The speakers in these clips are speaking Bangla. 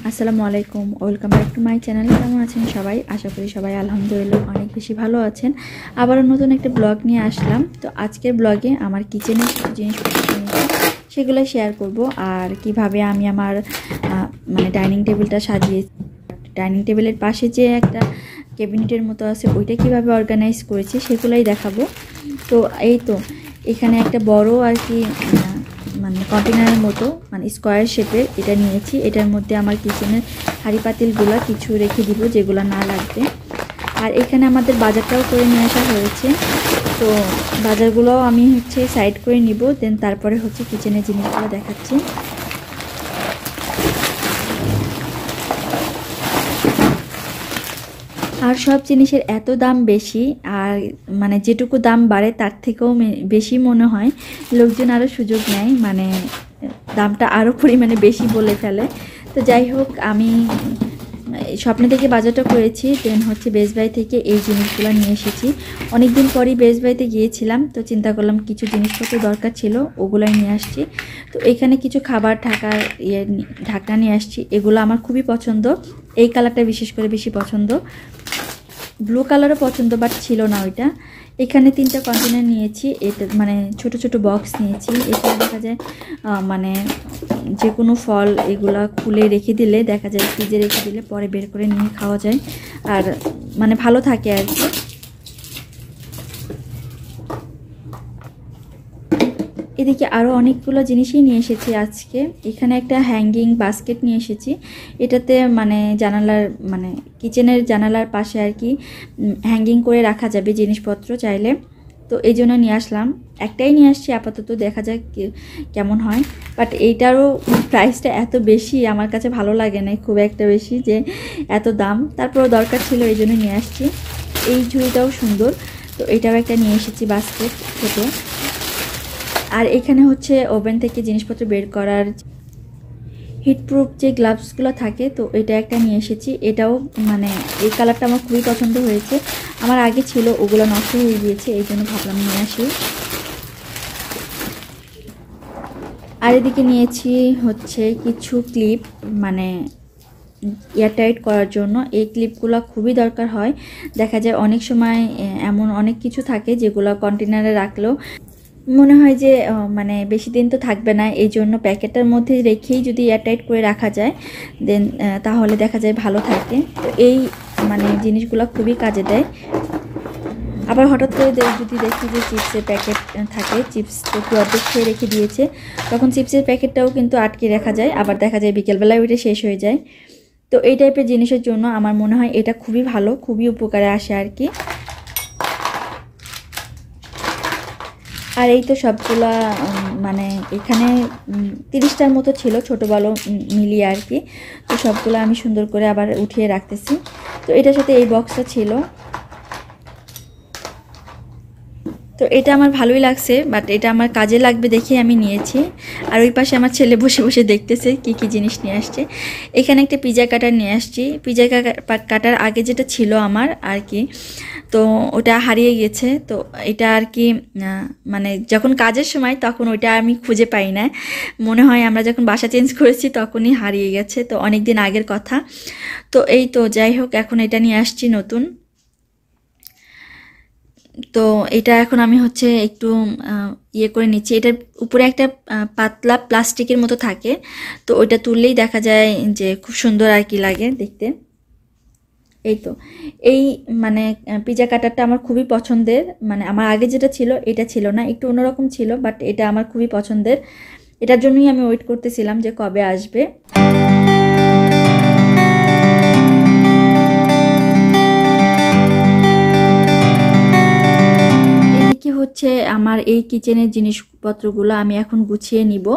আসসালামু আলাইকুম, welcome back to my channel. কেমন আছেন সবাই? আশা করি সবাই আলহামদুলিল্লাহ অনেক বেশি ভালো আছেন। আবারও নতুন একটা ব্লগ নিয়ে আসলাম। তো আজকের ব্লগে আমার কিচেনের কিছু জিনিসপত্র সেগুলো শেয়ার করব, আর কিভাবে আমি আমার ডাইনিং টেবিলটা সাজিয়েছি। ডাইনিং টেবিলের পাশে যে একটা ক্যাবিনেটের মতো আছে ওইটা কিভাবে অর্গানাইজ করেছি সেগুলোই দেখাবো। তো এই তো এখানে একটা বড় আর কি কন্টেনারের মতো স্কোয়ার শেপের এটা নিয়েছি। এটার মধ্যে আমার কিচেনের হাঁড়ি পাতিলগুলো কিছু রেখে দিব যেগুলো না লাগবে। আর এখানে আমাদের বাজারটাও করে নিয়ে আসা হয়েছে, তো বাজারগুলো আমি সাইড করে নিব, দেন তারপরে কিচেনের জিনিসগুলো দেখাচ্ছি। আর সব জিনিসের এত দাম বেশি, আর যেটুকু দাম বাড়ে তার থেকেও বেশি মনে হয় লোকজন আরও সুযোগ নেয়, দামটা আরও পরিমাণে বেশি বলে ফেলে। তো যাই হোক, আমি স্বপ্নে থেকে বাজারটা করেছি, দেন বেস্ট বাই থেকে এই জিনিসগুলো নিয়ে এসেছি। অনেক দিন পরই বেস্ট বাইতে গিয়েছিলাম, তো চিন্তা করলাম কিছু জিনিসপত্র দরকার ছিল, ওগুলাই নিয়ে আসছি। তো এখানে কিছু খাবার ঢাকনা নিয়ে আসছি। এগুলো আমার খুবই পছন্দ, এই কালারটা বিশেষ করে বেশি পছন্দ। ব্লু কালারও পছন্দ, বাট ছিল না ওইটা। এখানে 3টা কন্টেনার নিয়েছি, এটা ছোট ছোট বক্স নিয়েছি। এটা দেখা যায় যে কোনো ফল এগুলা খুলে রেখে দিলে দেখা যায় ফ্রিজে রেখে দিলে পরে বের করে নিয়ে খাওয়া যায়, আর ভালো থাকে আর কি। এদিকে আরও অনেকগুলো জিনিসই নিয়ে এসেছি আজকে। এখানে একটা হ্যাঙ্গিং বাস্কেট নিয়ে এসেছি। এটাতে জানালার কিচেনের জানালার পাশে আর কি হ্যাঙ্গিং করে রাখা যাবে জিনিসপত্র চাইলে, তো এই জন্য নিয়ে আসলাম। একটাই নিয়ে আসছি আপাতত, দেখা যাক কেমন হয়। বাট এইটারও প্রাইসটা এত বেশি আমার কাছে ভালো লাগে না, খুব একটা বেশি যে এত দাম, তারপরেও দরকার ছিল এই জন্য নিয়ে আসছি। এই ঝুড়িটাও সুন্দর, তো এটাও একটা নিয়ে এসেছি বাস্কেট ছোটো। আর এখানে ওভেন থেকে জিনিসপত্র বের করার হিটপ্রুফ যে গ্লাভসগুলো থাকে, তো এটা একটা নিয়ে এসেছি। এটাও এই কালারটা আমার খুবই পছন্দ হয়েছে। আমার আগে ছিল, ওগুলো নষ্ট হয়ে গিয়েছে, এই জন্য ভাবলাম নিয়ে আসি। আর এদিকে নিয়েছি কিছু ক্লিপ এয়ারটাইট করার জন্য। এই ক্লিপগুলো খুবই দরকার হয়, দেখা যায় অনেক সময় এমন অনেক কিছু থাকে যেগুলো কন্টেনারে রাখলেও মনে হয় যে বেশি দিন তো থাকবে না, এই জন্য প্যাকেটের মধ্যে রেখেই যদি এয়ারটাইট করে রাখা যায় দেন তাহলে দেখা যায় ভালো থাকে। তো এই জিনিসগুলো খুবই কাজে দেয়। আবার হঠাৎ করে যদি দেখি যে চিপসের প্যাকেট থাকে, চিপস তো অর্ধেক খেয়ে রেখে দিয়েছে, তখন চিপসের প্যাকেটটাও কিন্তু আটকে রাখা যায়, আবার দেখা যায় বিকেলবেলায় ওইটা শেষ হয়ে যায়। তো এই টাইপের জিনিসের জন্য আমার মনে হয় এটা খুবই ভালো, খুবই উপকারে আসে আর কি। আর এই তো সবগুলা এখানে 30টার মতো ছিল, ছোটো বড় মিলিয়ে আর কি। তো সবগুলো আমি সুন্দর করে আবার উঠিয়ে রাখতেছি। তো এটার সাথে এই বক্সটা ছিল, তো এটা আমার ভালোই লাগছে, বাট এটা আমার কাজে লাগবে দেখে আমি নিয়েছি। আর ওই পাশে আমার ছেলে বসে বসে দেখতেছে কি কি জিনিস নিয়ে আসছে। এখানে একটা পিজা কাটার নিয়ে আসছি। পিজা কাটার আগে যেটা ছিল আমার আর কি, তো ওটা হারিয়ে গেছে। তো এটা আর কি যখন কাজের সময় তখন ওইটা আমি খুঁজে পাই না, মনে হয় আমরা যখন বাসা চেঞ্জ করেছি তখনই হারিয়ে গেছে, তো অনেক দিন আগের কথা। তো এই তো যাই হোক, এখন এটা নিয়ে আসছি নতুন। তো এটা এখন আমি একটু করে নিচ্ছি। এটার উপরে একটা পাতলা প্লাস্টিকের মতো থাকে, তো ওইটা তুললেই দেখা যায় যে খুব সুন্দর আর কি লাগে দেখতে। এই তো এই পিজা কাটারটা আমার খুবই পছন্দের, আমার আগে যেটা ছিল এটা ছিল না, একটু অন্যরকম ছিল, বাট এটা আমার খুবই পছন্দের। এটার জন্যই আমি ওয়েট করতেছিলাম যে কবে আসবে। আমার এই কিচেনের জিনিসপত্রগুলো আমি এখন গুছিয়ে নিব,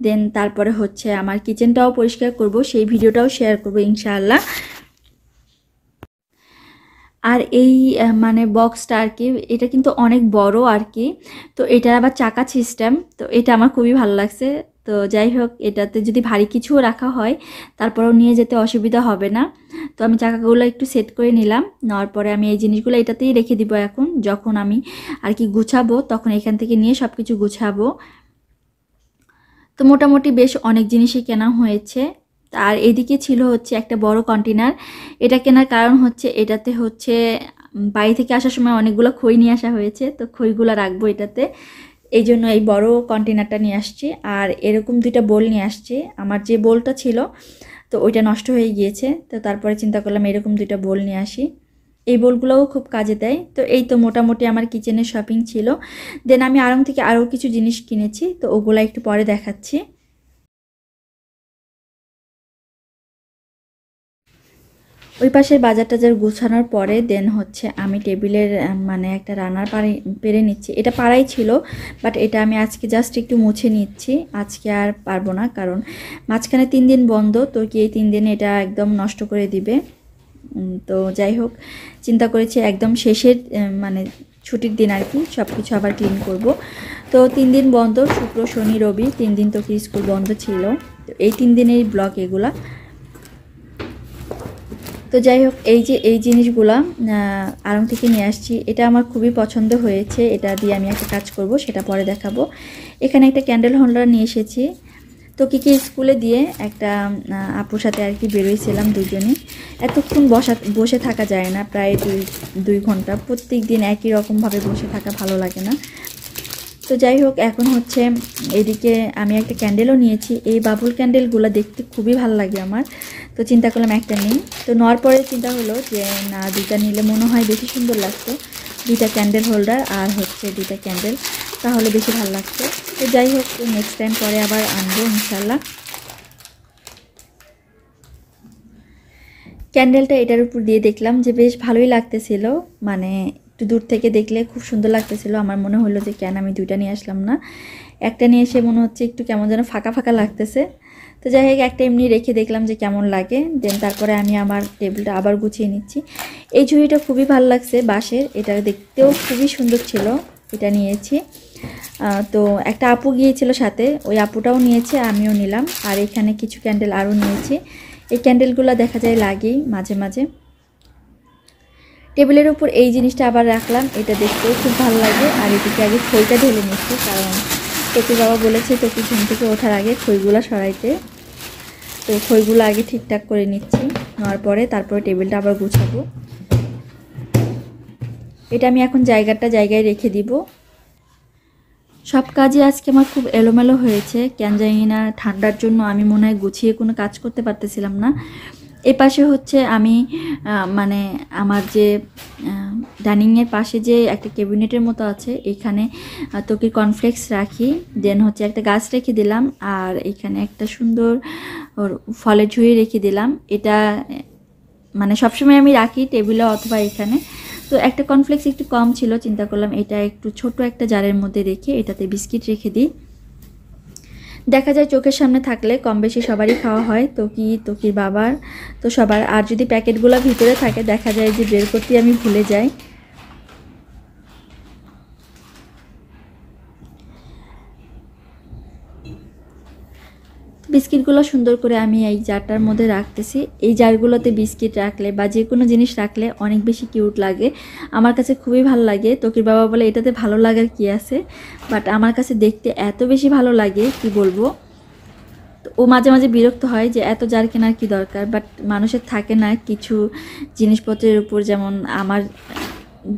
দেন তারপরে আমার কিচেনটাও পরিষ্কার করব, সেই ভিডিওটাও শেয়ার করব ইনশাআল্লাহ। আর এই বক্সটা আর কি, এটা কিন্তু অনেক বড় আর কি, তো এটা আবার চাকা সিস্টেম, তো এটা আমার খুবই ভালো লাগছে। তো যাই হোক, এটাতে যদি ভারী কিছুও রাখা হয় তারপরেও নিয়ে যেতে অসুবিধা হবে না। তো আমি চাকাগুলো একটু সেট করে নিলাম, নেওয়ার পরে আমি এই জিনিসগুলো এটাতেই রেখে দিব। এখন যখন আমি আর কি গুছাবো তখন এখান থেকে নিয়ে সব কিছু গুছাবো। তো মোটামুটি বেশ অনেক জিনিসই কেনা হয়েছে। আর এদিকে ছিল হচ্ছে একটা বড় কন্টেনার। এটা কেনার কারণ হচ্ছে এটাতে হচ্ছে বাড়ি থেকে আসার সময় অনেকগুলো খই নিয়ে আসা হয়েছে, তো খইগুলো রাখবো এটাতে, এই জন্য এই বড় কন্টেনারটা নিয়ে আসছি। আর এরকম 2টা বোল নিয়ে আসছি। আমার যে বোলটা ছিল তো ওইটা নষ্ট হয়ে গিয়েছে, তো তারপরে চিন্তা করলাম এরকম 2টা বোল নিয়ে আসি। এই বোলগুলোও খুব কাজে দেয়। তো এই তো মোটামুটি আমার কিচেনের শপিং ছিল। দেন আমি আড়ং থেকে আরও কিছু জিনিস কিনেছি, তো ওগুলো একটু পরে দেখাচ্ছি। ওই পাশের বাজার টাজার গুছানোর পরে দেন হচ্ছে আমি টেবিলের মানে একটা রান্নার পেরে নিচ্ছি। এটা পাড়াই ছিল, বাট এটা আমি আজকে জাস্ট একটু মুছে নিচ্ছি। আজকে আর পারবো না, কারণ মাঝখানে 3 দিন বন্ধ, তো কি এই 3 দিনে এটা একদম নষ্ট করে দিবে। তো যাই হোক, চিন্তা করেছি একদম শেষের মানে ছুটির দিন আর কি সব কিছু আবার ক্লিন করব। তো 3 দিন বন্ধ, শুক্র শনি রবি 3 দিন তো কি স্কুল বন্ধ ছিল। তো এই 3 দিনের ব্লগ এগুলা। তো যাই হোক, এই যে এই জিনিসগুলা আড়ং থেকে নিয়ে আসছি, এটা আমার খুবই পছন্দ হয়েছে। এটা দিয়ে আমি একটা কাজ করব, সেটা পরে দেখাবো। এখানে একটা ক্যান্ডেল হোল্ডার নিয়ে এসেছি। তো কি স্কুলে দিয়ে একটা আপুর সাথে আর কি বেরোইছিলাম দুজনই। এতক্ষণ বসে থাকা যায় না, প্রায় 2 ঘন্টা প্রত্যেক দিন একই রকমভাবে বসে থাকা ভালো লাগে না। তো যাই হোক, এখন হচ্ছে এদিকে আমি একটা ক্যান্ডেলও নিয়েছি। এই বাবুল ক্যান্ডেলগুলো দেখতে খুবই ভালো লাগে আমার, তো চিন্তা করলাম একটা নিই। তো নেওয়ার পরে চিন্তা হলো যে না, 2টা নিলে মনে হয় বেশি সুন্দর লাগতো। 2টা ক্যান্ডেল হোল্ডার আর হচ্ছে 2টা ক্যান্ডেল, তাহলে বেশি ভালো লাগতো। তো যাই হোক, নেক্সট টাইম পরে আবার আনবো ইনশাল্লাহ। ক্যান্ডেলটা এটার উপর দিয়ে দেখলাম যে বেশ ভালোই লাগতেছিল, মানে একটু দূর থেকে দেখলে খুব সুন্দর লাগতেছিল। আমার মনে হলো যে কেন আমি 2টা নিয়ে আসলাম না, একটা নিয়ে এসে মনে হচ্ছে একটু কেমন যেন ফাঁকা ফাঁকা লাগতেছে। তো যাই হোক, একটা এমনি রেখে দেখলাম যে কেমন লাগে। দেন তারপরে আমি আমার টেবিলটা আবার গুছিয়ে নিচ্ছি। এই ঝুড়িটা খুবই ভালো লাগছে বাঁশের, এটা দেখতেও খুবই সুন্দর ছিল, এটা নিয়েছি। তো একটা আপু গিয়েছিল সাথে, ওই আপুটাও নিয়েছে, আমিও নিলাম। আর এখানে কিছু ক্যান্ডেল আরও নিয়েছি। এই ক্যান্ডেলগুলো দেখা যায় লাগেই মাঝে মাঝে। টেবিলের উপর এই জিনিসটা আবার রাখলাম, এটা দেখতেও খুব ভালো লাগে। আর এদিকে আগে খইটা ঢেলে নিচ্ছি, কারণ তোকে বাবা বলেছে তোকে ঘুম থেকে ওঠার আগে খইগুলো সরাইতে। তো খইগুলো আগে ঠিকঠাক করে নিচ্ছি, নেওয়ার পরে তারপরে টেবিলটা আবার গুছাবো। এটা আমি এখন জায়গায় রেখে দিব। সব কাজই আজকে আমার খুব এলোমেলো হয়েছে, কেন জানি না ঠান্ডার জন্য আমি মনে হয় গুছিয়ে কোনো কাজ করতে পারতেছিলাম না। এপাশে হচ্ছে আমি মানে আমার যে ডাইনিংয়ের পাশে যে একটা ক্যাবিনেটের মতো আছে, এখানে তোকে কর্নফ্লেক্স রাখি। দেন হচ্ছে একটা গাছ রেখে দিলাম, আর এখানে একটা সুন্দর ফলের ঝুড়ি রেখে দিলাম। এটা মানে সবসময় আমি রাখি টেবিলে অথবা এখানে। তো একটা কর্নফ্লেক্স একটু কম ছিল, চিন্তা করলাম এটা একটু ছোট একটা জারের মধ্যে রেখে এটাতে বিস্কিট রেখে দিই। দেখা যায় চোখের সামনে থাকলে কম বেশি সবারই খাওয়া হয়, তোকির বাবার, তো সবার। আর যদি প্যাকেটগুলো ভিতরে থাকে দেখা যায় যে বের করতে আমি ভুলে যাই। বিস্কিটগুলো সুন্দর করে আমি এই জারটার মধ্যে রাখতেছি। এই জারগুলোতে বিস্কিট রাখলে বা যে কোনো জিনিস রাখলে অনেক বেশি কিউট লাগে, আমার কাছে খুবই ভালো লাগে। তোকির বাবা বলে এটাতে ভালো লাগার কি আছে, বাট আমার কাছে দেখতে এত বেশি ভালো লাগে কি বলবো। ও মাঝে মাঝে বিরক্ত হয় যে এত জার কেনার কি দরকার, বাট মানুষের থাকে না কিছু জিনিসপত্রের উপর, যেমন আমার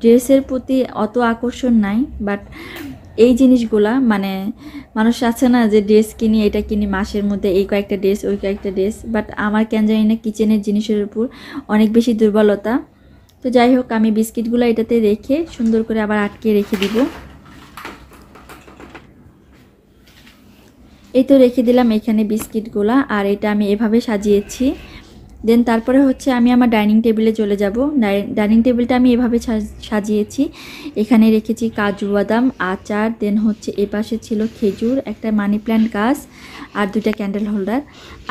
ড্রেসের প্রতি অত আকর্ষণ নাই, বাট এই জিনিসগুলা মানে মানুষ আছে না যে ড্রেস কিনি, এটা কিনি মাসের মধ্যে এই কয়েকটা ড্রেস ওই কয়েকটা ড্রেস, বাট আমার কেন জানি না কিচেনের জিনিসের উপর অনেক বেশি দুর্বলতা। তো যাই হোক, আমি বিস্কিটগুলো এটাতে রেখে সুন্দর করে আবার আটকে রেখে দিব। এই তো রেখে দিলাম এখানে বিস্কিটগুলা, আর এটা আমি এভাবে সাজিয়েছি। দেন তারপরে হচ্ছে আমি আমার ডাইনিং টেবিলে চলে যাব। ডাইনিং টেবিলটা আমি এভাবে সাজিয়েছি। এখানে রেখেছি কাজু বাদাম, আচার, দেন হচ্ছে এই পাশে ছিল খেজুর, একটা মানি প্ল্যান্ট গাছ, আর 2টা ক্যান্ডেল হোল্ডার।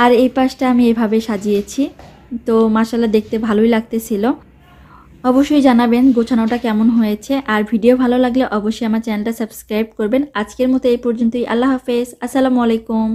আর এই পাশটা আমি এভাবে সাজিয়েছি। তো মাশাআল্লাহ দেখতে ভালোই লাগতেছিল। অবশ্যই জানাবেন গোছানোটা কেমন হয়েছে, আর ভিডিও ভালো লাগলে অবশ্যই আমার চ্যানেলটা সাবস্ক্রাইব করবেন। আজকের মতো এই পর্যন্তই। আল্লাহ হাফেজ, আসসালামু আলাইকুম।